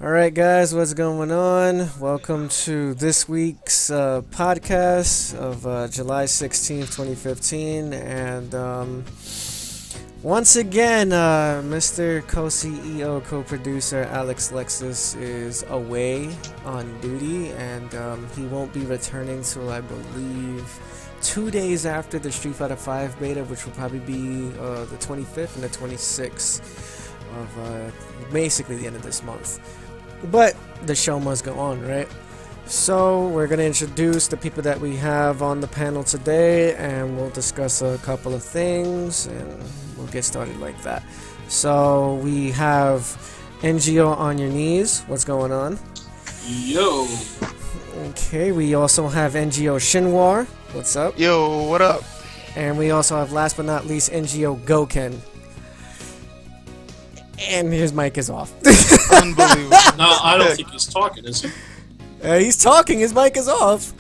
All right, guys, what's going on? Welcome to this week's podcast of July 16th, 2015. And once again, Mr. co-CEO, co-producer Alex Lexus is away on duty, and he won't be returning till, I believe, 2 days after the Street Fighter 5 beta, which will probably be the 25th and the 26th of basically the end of this month. But the show must go on, right? So we're going to introduce the people that we have on the panel today, and we'll discuss a couple of things, and we'll get started like that. So we have NGO on your knees. What's going on? Yo. Okay, we also have NGO Shinwar. What's up? Yo, what up? And we also have, last but not least, NGO Goken. And his mic is off. Unbelievable. No, I don't think he's talking, is he? He's talking. His mic is off.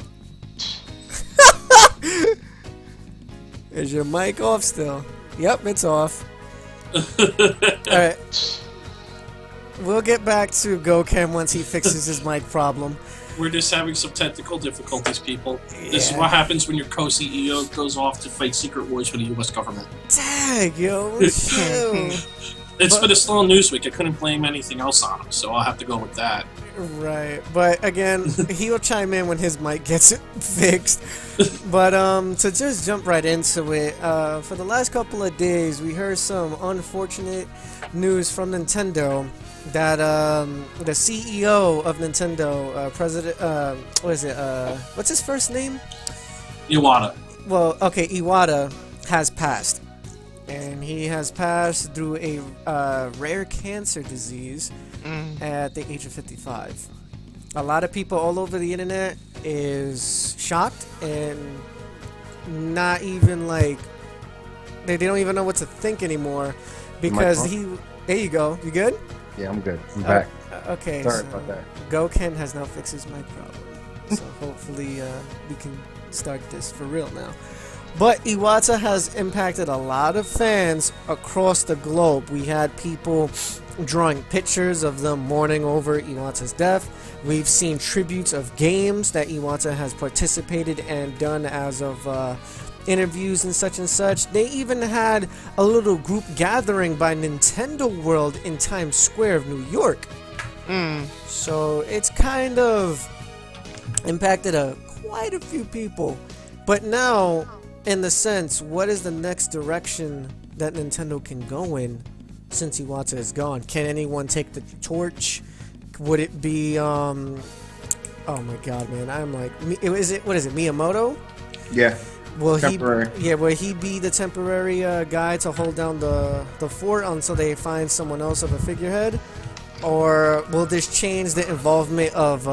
Is your mic off still? Yep, it's off. Alright. We'll get back to Goken once he fixes his mic problem. We're just having some technical difficulties, people. Yeah. This is what happens when your co-CEO goes off to fight secret wars for the U.S. government. Tag, yo. Chill. It's been a slow news week. I couldn't blame anything else on him, so I'll have to go with that. Right, but again, he'll chime in when his mic gets fixed. But to just jump right into it, for the last couple of days, we heard some unfortunate news from Nintendo that the CEO of Nintendo, President, what is it? What's his first name? Iwata. Well, okay, Iwata has passed. And he has passed through a rare cancer disease at the age of 55. A lot of people all over the internet is shocked and not even like they don't even know what to think anymore because there you go. You good? Yeah, I'm good. I'm back. Okay. Sorry about that. Goken has now fixed his mic problem. So hopefully we can start this for real now. But Iwata has impacted a lot of fans across the globe. We had people drawing pictures of them mourning over Iwata's death. We've seen tributes of games that Iwata has participated and done as of interviews and such. They even had a little group gathering by Nintendo World in Times Square of New York. So it's kind of impacted quite a few people. But now, in the sense, what is the next direction that Nintendo can go in since Iwata is gone? Can anyone take the torch? Would it be oh my god, man, I'm like, what is it, Miyamoto? Yeah. Will temporary. will he be the temporary guy to hold down the fort until they find someone else of a figurehead? Or will this change the involvement of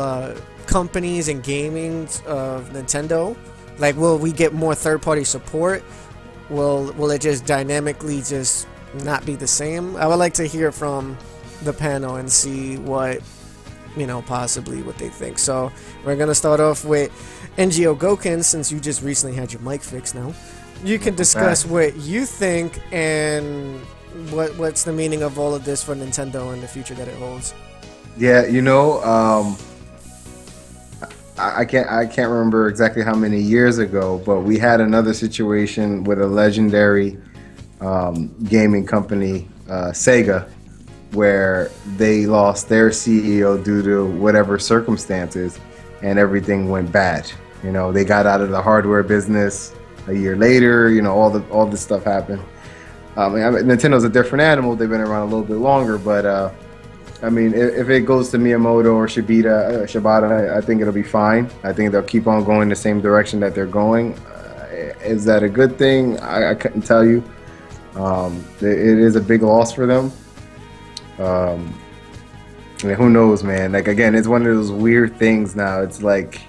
companies and gaming of Nintendo? Like, will we get more third-party support? Will it just dynamically just not be the same? I would like to hear from the panel and see what, possibly what they think. So we're going to start off with NGO Goken, since you just recently had your mic fixed now. You can discuss what you think and what's the meaning of all of this for Nintendo and the future that it holds. Yeah, I can't remember exactly how many years ago, but we had another situation with a legendary gaming company, Sega, where they lost their CEO due to whatever circumstances, and everything went bad. They got out of the hardware business a year later. All this stuff happened. Nintendo's a different animal. They've been around a little bit longer, but if it goes to Miyamoto or Shibata, I think it'll be fine. I think they'll keep on going the same direction that they're going. Is that a good thing? I couldn't tell you. It is a big loss for them. Who knows, man? Like, again, it's one of those weird things now. It's like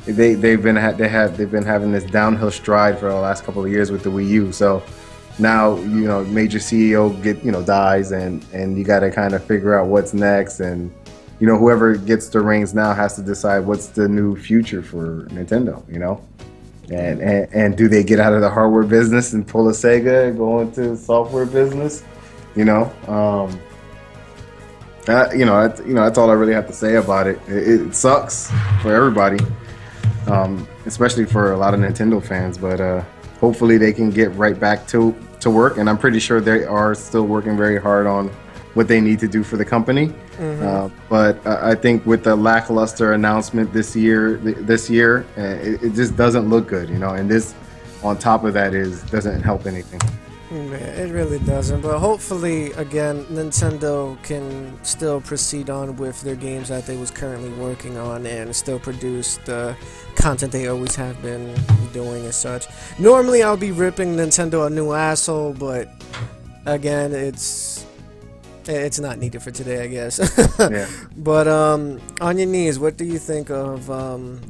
they've been having this downhill stride for the last couple of years with the Wii U. So now, major CEO dies, and you got to kind of figure out what's next, and whoever gets the reins now has to decide what's the new future for Nintendo. And do they get out of the hardware business and pull a Sega and go into the software business? That's all I really have to say about it. It sucks for everybody, especially for a lot of Nintendo fans. But hopefully they can get right back to work, and I'm pretty sure they are still working very hard on what they need to do for the company. But I think with the lackluster announcement this year, it just doesn't look good, and this on top of that doesn't help anything. Yeah, it really doesn't, but hopefully, again, Nintendo can still proceed on with their games that they was currently working on and still produce the content they always have been doing and such. Normally, I'll be ripping Nintendo a new asshole, but again, it's not needed for today, I guess. Yeah. But on your knees, what do you think of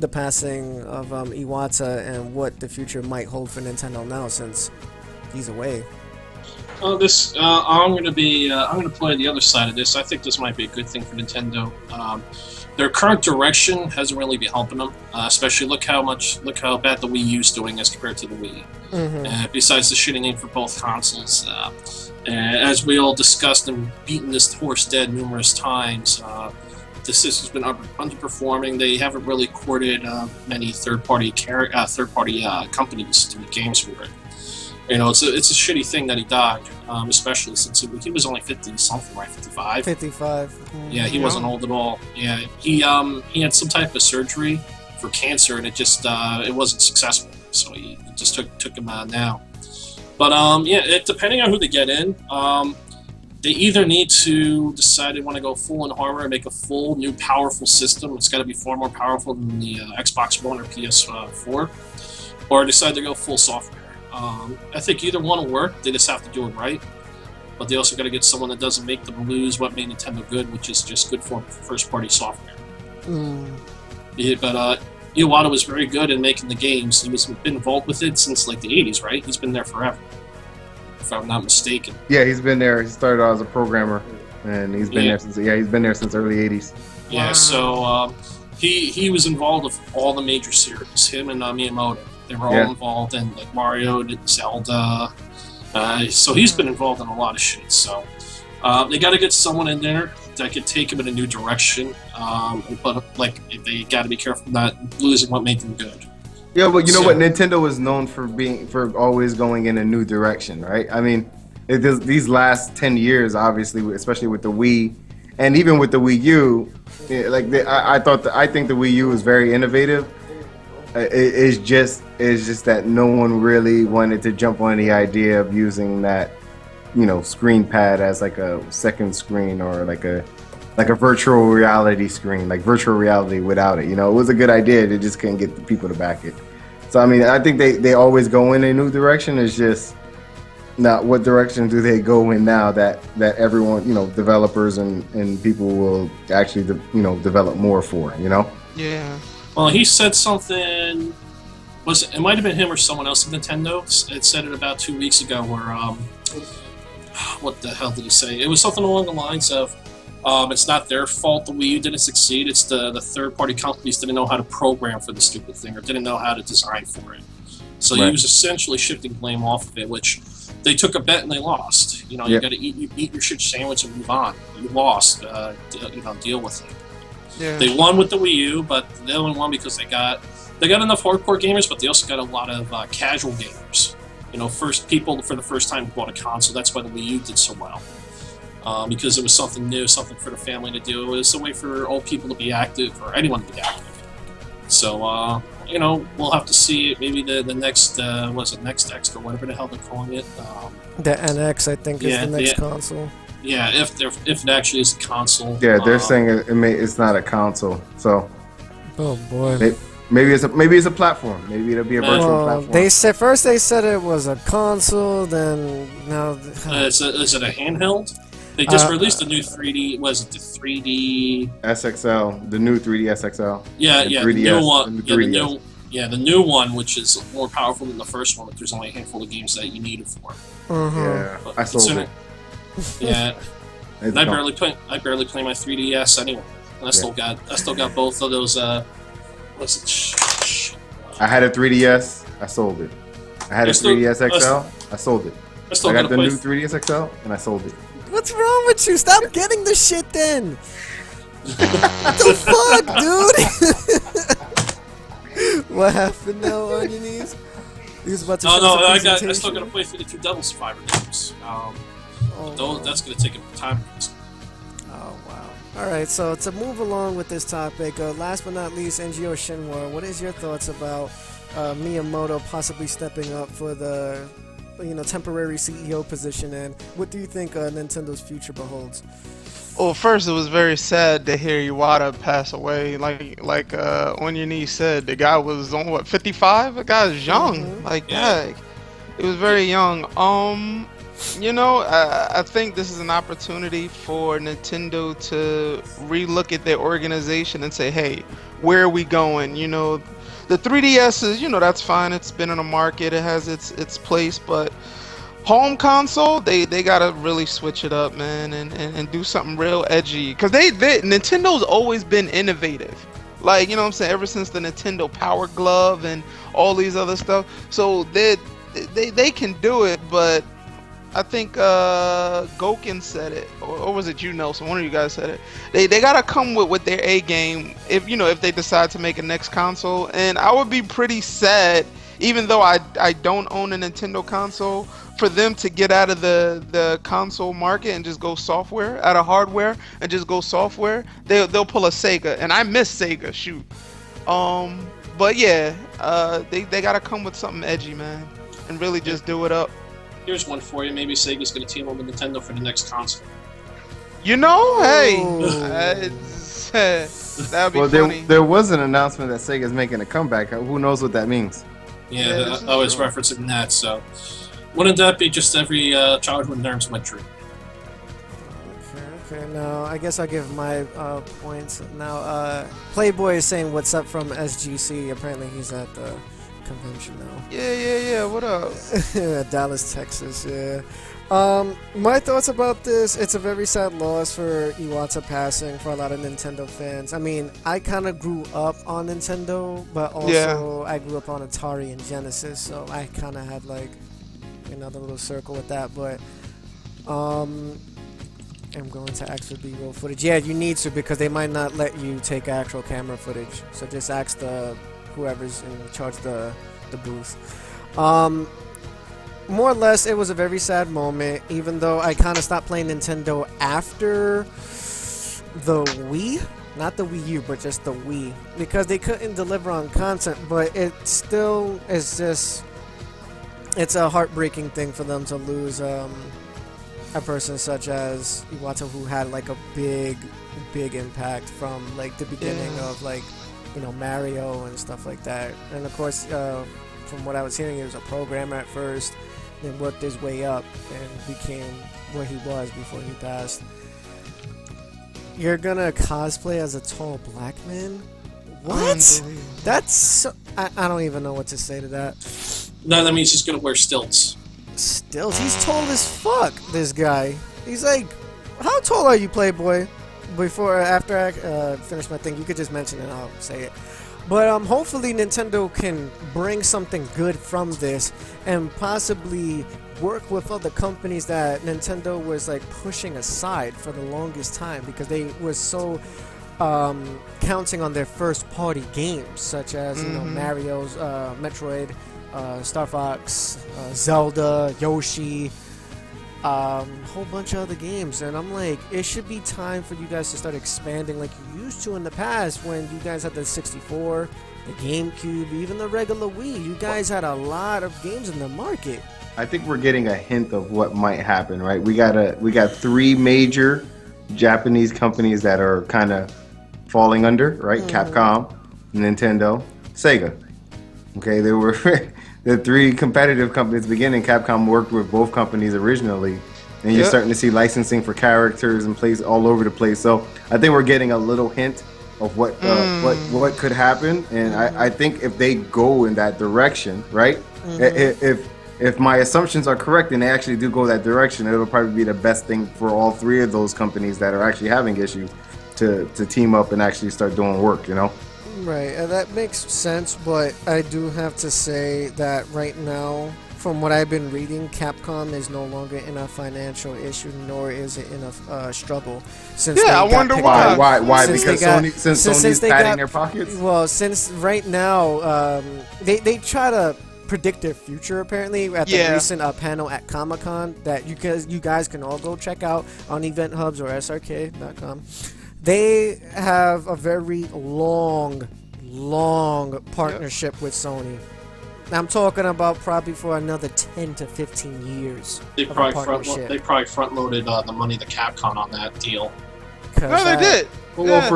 the passing of Iwata and what the future might hold for Nintendo now, since he's away? I'm gonna play the other side of this. I think this might be a good thing for Nintendo. Their current direction hasn't really been helping them. Especially look how bad the Wii U's doing as compared to the Wii. Besides the shitty name for both consoles, as we all discussed and beaten this horse dead numerous times, the system's been underperforming. They haven't really courted many third-party companies to make games for it. It's a shitty thing that he died, especially since he was only 50-something, right? 55? 55. Yeah, he wasn't old at all. Yeah, he had some type of surgery for cancer, and it wasn't successful, so he just took him out now. But, depending on who they get in, they either need to decide they want to go full in hardware and make a full, new, powerful system. It's got to be far more powerful than the Xbox One or PS4, or decide to go full software. I think either one will work. They just have to do it right. But they also got to get someone that doesn't make them lose what made Nintendo good, which is just good for first-party software. Yeah, but Iwata was very good in making the games. He's been involved with it since like the 80s, right? He's been there forever, if I'm not mistaken. Yeah, he's been there. He started out as a programmer, and he's been there since early 80s. Yeah, wow. So he was involved with all the major series. Him and Miyamoto. They were all involved in like Mario, Zelda. So he's been involved in a lot of shit. So they got to get someone in there that could take him in a new direction. But like they got to be careful not losing what made them good. Yeah, but you know what? Nintendo is known for always going in a new direction, right? I mean, these last 10 years, obviously, especially with the Wii, and even with the Wii U, I think the Wii U was very innovative. It's just that no one really wanted to jump on the idea of using that, screen pad as like a second screen or like a virtual reality screen, like virtual reality without it. It was a good idea. They just couldn't get the people to back it. So I mean, I think they always go in a new direction. It's just not what direction do they go in now that everyone, developers and people will actually develop more for. Yeah. Well, he said something. It might have been him or someone else at Nintendo. It said it about 2 weeks ago. Where what the hell did he say? It was something along the lines of, "It's not their fault the Wii U didn't succeed. It's the third-party companies didn't know how to program for the stupid thing or didn't know how to design for it." So he was essentially shifting blame off of it, which they took a bet and they lost. You got to eat your shit sandwich and move on. You lost. Deal with it. Yeah. They won with the Wii U, but they only won because they got enough hardcore gamers, but they also got a lot of casual gamers. People for the first time bought a console. That's why the Wii U did so well, because it was something new, something for the family to do. It was a way for old people to be active, or anyone to be active. So, we'll have to see. Maybe the next, Next X or whatever the hell they're calling it. The NX, I think, is the next console. Yeah, if it actually is a console. Yeah, they're saying it's not a console. So. Oh boy. Maybe it's a platform. Maybe it'll be a virtual platform. They said it was a console. Then now. Is it a handheld? They just released a new 3D. Was it the 3D SXL? The new 3D SXL. Yeah, the 3DS, the new one. The the new one, which is more powerful than the first one. But there's only a handful of games that you need it for. Yeah, I sold it. Yeah, I barely play my 3DS anyway. And I still got both of those. I had a 3DS. I sold it. I had a 3DS XL. I sold it. I got the new 3DS XL and I sold it. What's wrong with you? Stop getting the shit then. What the fuck, dude? What happened now on your knees? He was about to No, show no, us a I presentation. still gotta play for the 2 Devil Survivor games. Oh, That's gonna take time. oh, wow. Alright, so to move along with this topic, last but not least, NGO Shinwa, what is your thoughts about Miyamoto possibly stepping up for the temporary CEO position, and what do you think Nintendo's future beholds? Well, first it was very sad to hear Iwata pass away. Like On Your Knees said, the guy was on what, 55? The guy is young. It was very young. I think this is an opportunity for Nintendo to relook at their organization and say, hey, where are we going? The 3DS is, that's fine. It's been in the market. It has its place, but home console, they gotta really switch it up, man, and do something real edgy. Cause Nintendo's always been innovative, like, what I'm saying, ever since the Nintendo Power Glove and all these other stuff. So they can do it, but I think Goken said it, or was it you, Nelson? One of you guys said it. They gotta come with their A game if they decide to make a next console. And I would be pretty sad, even though I don't own a Nintendo console, for them to get out of the console market and just go software, out of hardware and just go software. They'll pull a Sega, and I miss Sega, shoot. But yeah, they gotta come with something edgy, man, and really just do it up. Here's one for you. Maybe Sega's gonna team up with Nintendo for the next console. Hey, that'd be funny. There was an announcement that Sega's making a comeback. Who knows what that means? Yeah, I was referencing that. So, wouldn't that be just every childhood nerd's wet dream? Okay. Now I guess I'll give my points. Now, Playboy is saying what's up from SGC. Apparently, he's at the convention now. Yeah. What up? Dallas, Texas. Yeah. My thoughts about this: it's a very sad loss for Iwata passing for a lot of Nintendo fans. I mean, I kind of grew up on Nintendo, but also I grew up on Atari and Genesis, so I kind of had like another little circle with that. But I'm going to ask for B-roll footage. Yeah, you need to, because they might not let you take actual camera footage. So just ask whoever's in charge of the booth. More or less, it was a very sad moment, even though I kind of stopped playing Nintendo after the Wii. Not the Wii U, but just the Wii. Because they couldn't deliver on content, but it still is just... It's a heartbreaking thing for them to lose a person such as Iwata, who had like a big impact from like the beginning of like, Mario and stuff like that. And of course, from what I was hearing, he was a programmer at first, then worked his way up and became where he was before he passed. You're gonna cosplay as a tall black man? What? That's... I don't even know what to say to that. No, that means he's gonna wear stilts. Stilts? He's tall as fuck, this guy. He's like... How tall are you, Playboy? After I finish my thing, you could just mention it and I'll say it. But hopefully Nintendo can bring something good from this and possibly work with other companies that Nintendo was like pushing aside for the longest time, because they were so counting on their first party games, such as Mario's, Metroid, Star Fox, Zelda, Yoshi, whole bunch of other games. And I'm like, it should be time for you guys to start expanding like you used to in the past, when you guys had the 64, the GameCube, even the regular Wii. You guys had a lot of games in the market. I think we're getting a hint of what might happen, right? We got 3 major Japanese companies that are kind of falling under, right? Capcom, Nintendo, Sega. Okay, they were the 3 competitive companies beginning. Capcom worked with both companies originally, and you're starting to see licensing for characters in place all over the place. So I think we're getting a little hint of what could happen, and I think if they go in that direction, right? If my assumptions are correct and they actually do go that direction, it'll probably be the best thing for all 3 of those companies that are actually having issues to team up and actually start doing work, Right, and that makes sense, but I do have to say that right now, from what I've been reading, Capcom is no longer in a financial issue, nor is it in a struggle. Since Yeah, I wonder why. Why? Since Because they got- Sony's they padding got- their pockets. Well, since right now, they try to predict their future apparently at the Yeah. recent panel at Comic-Con that you guys can all go check out on Event Hubs or srk.com. They have a very long partnership with Sony. I'm talking about probably for another 10 to 15 years. They of a probably partnership. front loaded the money to Capcom on that deal. 'Cause No, they did. Well, Yeah.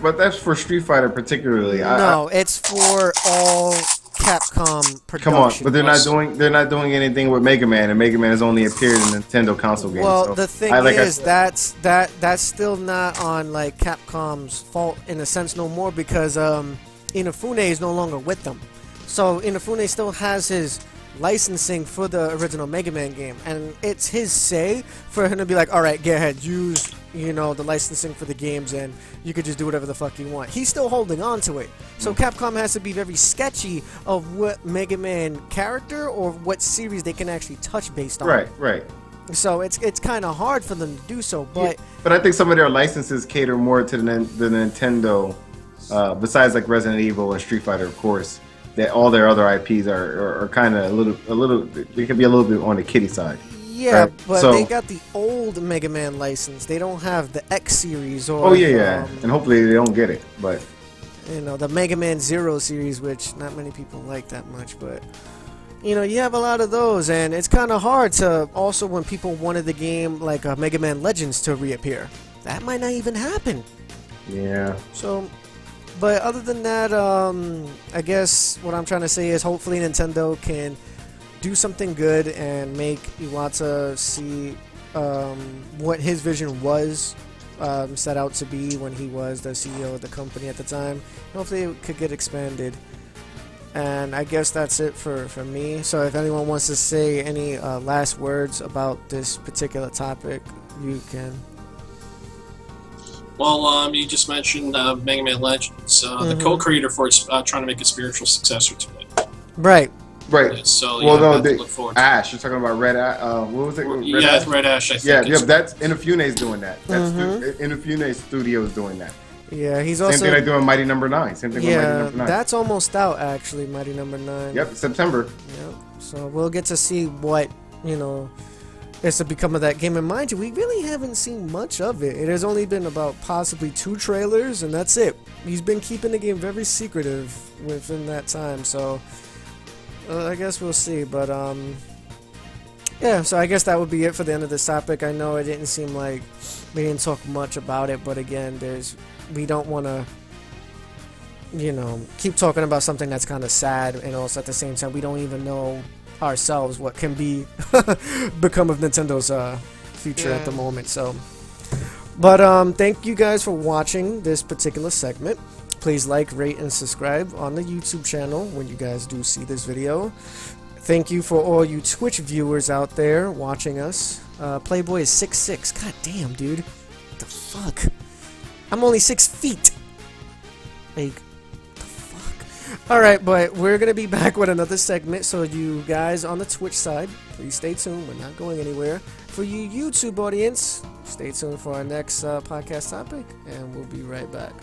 but that's for Street Fighter particularly. No, it's for all Capcom production. Come on, but they're not doing anything with Mega Man, and Mega Man has only appeared in Nintendo console games. Well, so the thing is, that's still not on like Capcom's fault in a sense no more because Inafune is no longer with them. So Inafune still has his licensing for the original Mega Man game, and it's his say for him to be like, all right, go ahead, use the licensing for the games, and you could just do whatever the fuck you want. He's still holding on to it. So Capcom has to be very sketchy of what Mega Man character or what series they can actually touch based on. Right. So it's kind of hard for them to do so, but But I think some of their licenses cater more to the Nintendo, besides like Resident Evil and Street Fighter, of course. That all their other IPs are kind of a little. They can be a little bit on the kiddie side. yeah, Right. but So- they got the old Mega Man license. They don't have the X series or Oh yeah. And hopefully they don't get it, but. the Mega Man Zero series, which not many people like that much, but you have a lot of those, and it's kind of hard to also when people wanted the game like Mega Man Legends to reappear. That might not even happen. Yeah. So, but other than that, I guess what I'm trying to say is hopefully Nintendo can do something good and make Iwata see what his vision was set out to be when he was the CEO of the company at the time. Hopefully it could get expanded. And I guess that's it for me. So if anyone wants to say any last words about this particular topic, you can. Well, you just mentioned Mega Man Legends. The co-creator for it's trying to make a spiritual successor to it. Right. Right. So Well, no, to look forward to. Ash. You're talking about Red Ash. What was it? Ash? Red Ash. I think. Yeah. That's Inafune's doing that. That's Inafune's studio is doing that. Yeah, he's Same also. thing they're doing Mighty Number 9. Same thing with Mighty Yeah, Number 9. that's almost out actually, Mighty Number 9. Yep, September. Yep. So we'll get to see what, is to become of that game. And mind you, we really haven't seen much of it. It has only been about possibly 2 trailers, and that's it. He's been keeping the game very secretive within that time, so I guess we'll see. But, yeah, so I guess that would be it for the end of this topic. I know it didn't seem like we didn't talk much about it, but again, we don't want to, keep talking about something that's kind of sad, and also at the same time, we don't even know ourselves what can be become of Nintendo's future at the moment. So, but thank you guys for watching this particular segment. Please like, rate, and subscribe on the YouTube channel when you guys do see this video. Thank you for all you Twitch viewers out there watching us. Playboy is 6'6". God damn, dude. What the fuck? I'm only 6 feet. Like, what the fuck? Alright, but we're going to be back with another segment, so you guys on the Twitch side, please stay tuned. We're not going anywhere. For you YouTube audience, stay tuned for our next podcast topic, and we'll be right back.